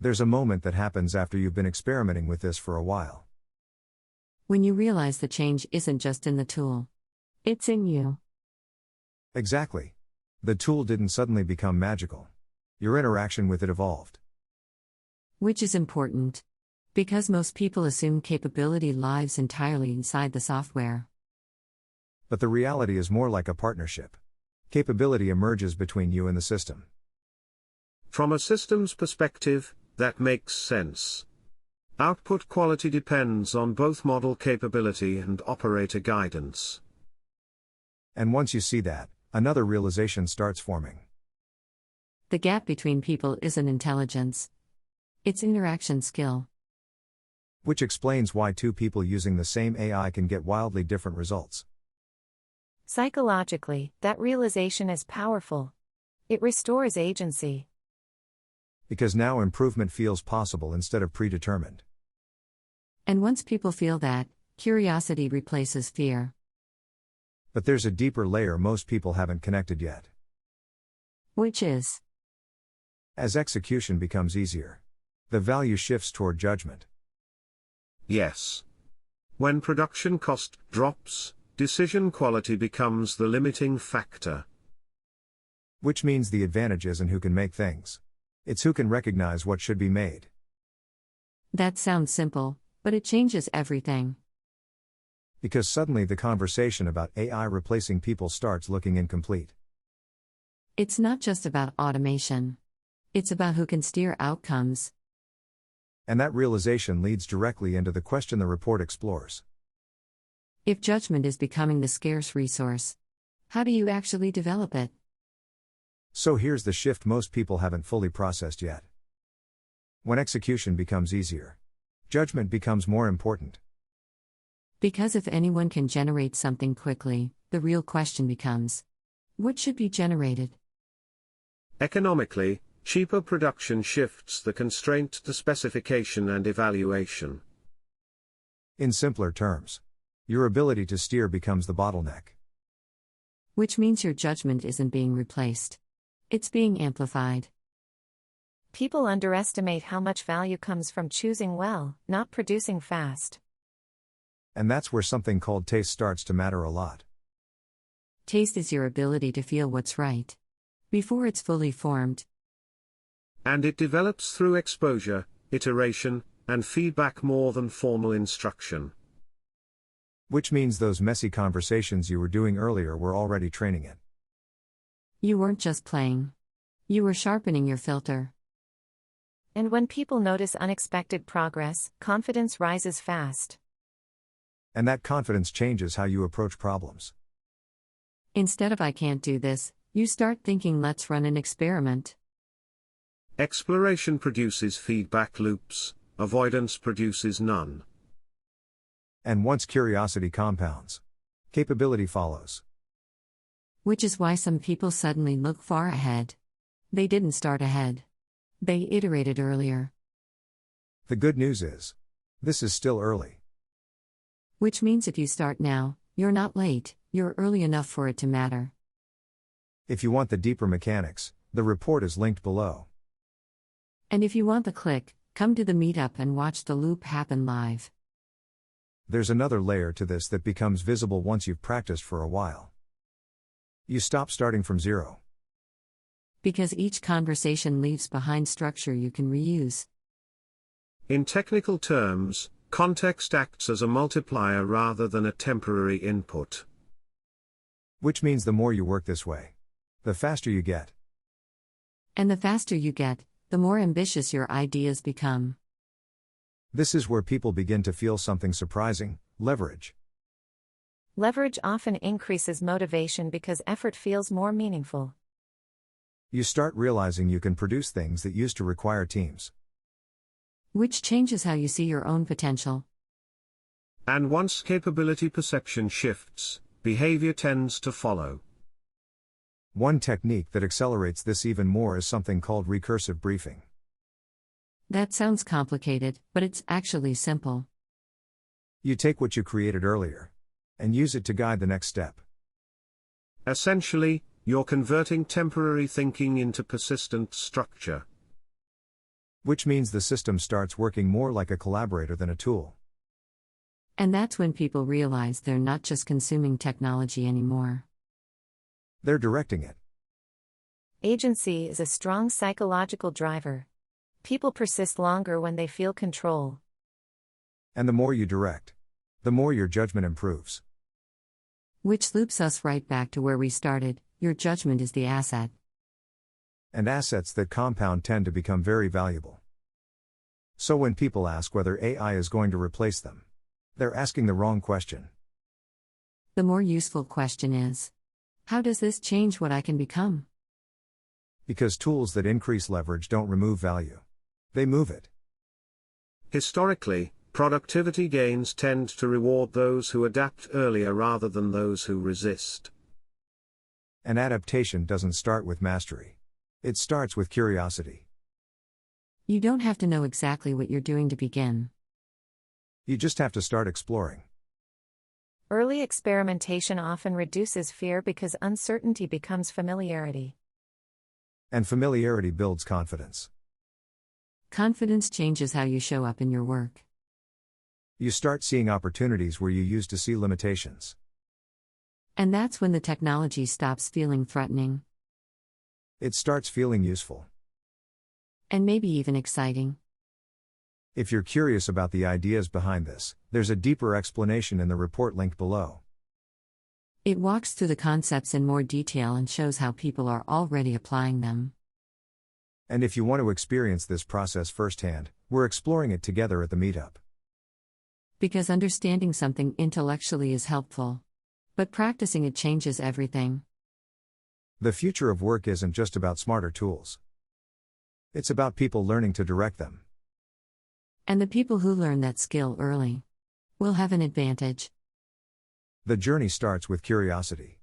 There's a moment that happens after you've been experimenting with this for a while. When you realize the change isn't just in the tool, it's in you. Exactly. The tool didn't suddenly become magical. Your interaction with it evolved. Which is important, because most people assume capability lives entirely inside the software. But the reality is more like a partnership. Capability emerges between you and the system. From a systems perspective, that makes sense. Output quality depends on both model capability and operator guidance. And once you see that, another realization starts forming. The gap between people isn't intelligence. It's interaction skill. Which explains why two people using the same AI can get wildly different results. Psychologically, that realization is powerful. It restores agency. Because now improvement feels possible instead of predetermined. And once people feel that, curiosity replaces fear. But there's a deeper layer most people haven't connected yet. Which is? As execution becomes easier, the value shifts toward judgment. Yes. When production cost drops, decision quality becomes the limiting factor. Which means the advantage isn't who can make things. It's who can recognize what should be made. That sounds simple, but it changes everything. Because suddenly the conversation about AI replacing people starts looking incomplete. It's not just about automation. It's about who can steer outcomes. And that realization leads directly into the question the report explores. If judgment is becoming the scarce resource, how do you actually develop it? So here's the shift most people haven't fully processed yet. When execution becomes easier, judgment becomes more important. Because if anyone can generate something quickly, the real question becomes, what should be generated? Economically, cheaper production shifts the constraint to specification and evaluation. In simpler terms, your ability to steer becomes the bottleneck. Which means your judgment isn't being replaced. It's being amplified. People underestimate how much value comes from choosing well, not producing fast. And that's where something called taste starts to matter a lot. Taste is your ability to feel what's right before it's fully formed. And it develops through exposure, iteration, and feedback more than formal instruction. Which means those messy conversations you were doing earlier were already training it. You weren't just playing. You were sharpening your filter. And when people notice unexpected progress, confidence rises fast. And that confidence changes how you approach problems. Instead of I can't do this, you start thinking let's run an experiment. Exploration produces feedback loops, avoidance produces none. And once curiosity compounds, capability follows. Which is why some people suddenly look far ahead. They didn't start ahead. They iterated earlier. The good news is, this is still early. Which means if you start now, you're not late, you're early enough for it to matter. If you want the deeper mechanics, the report is linked below. And if you want the click, come to the meetup and watch the loop happen live. There's another layer to this that becomes visible once you've practiced for a while. You stop starting from zero. Because each conversation leaves behind structure you can reuse. In technical terms, context acts as a multiplier rather than a temporary input. Which means the more you work this way, the faster you get. And the faster you get, the more ambitious your ideas become. This is where people begin to feel something surprising: leverage. Leverage often increases motivation because effort feels more meaningful. You start realizing you can produce things that used to require teams. Which changes how you see your own potential. And once capability perception shifts, behavior tends to follow. One technique that accelerates this even more is something called recursive briefing. That sounds complicated, but it's actually simple. You take what you created earlier and use it to guide the next step. Essentially, you're converting temporary thinking into persistent structure. Which means the system starts working more like a collaborator than a tool. And that's when people realize they're not just consuming technology anymore. They're directing it. Agency is a strong psychological driver. People persist longer when they feel control. And the more you direct, the more your judgment improves. Which loops us right back to where we started: your judgment is the asset. And assets that compound tend to become very valuable. So when people ask whether AI is going to replace them, they're asking the wrong question. The more useful question is, how does this change what I can become? Because tools that increase leverage don't remove value. They move it. Historically, productivity gains tend to reward those who adapt earlier rather than those who resist. And adaptation doesn't start with mastery. It starts with curiosity. You don't have to know exactly what you're doing to begin. You just have to start exploring. Early experimentation often reduces fear because uncertainty becomes familiarity. And familiarity builds confidence. Confidence changes how you show up in your work. You start seeing opportunities where you used to see limitations. And that's when the technology stops feeling threatening. It starts feeling useful. And maybe even exciting. If you're curious about the ideas behind this, there's a deeper explanation in the report linked below. It walks through the concepts in more detail and shows how people are already applying them. And if you want to experience this process firsthand, we're exploring it together at the Meetup. Because understanding something intellectually is helpful, but practicing it changes everything. The future of work isn't just about smarter tools. It's about people learning to direct them. And the people who learn that skill early will have an advantage. The journey starts with curiosity.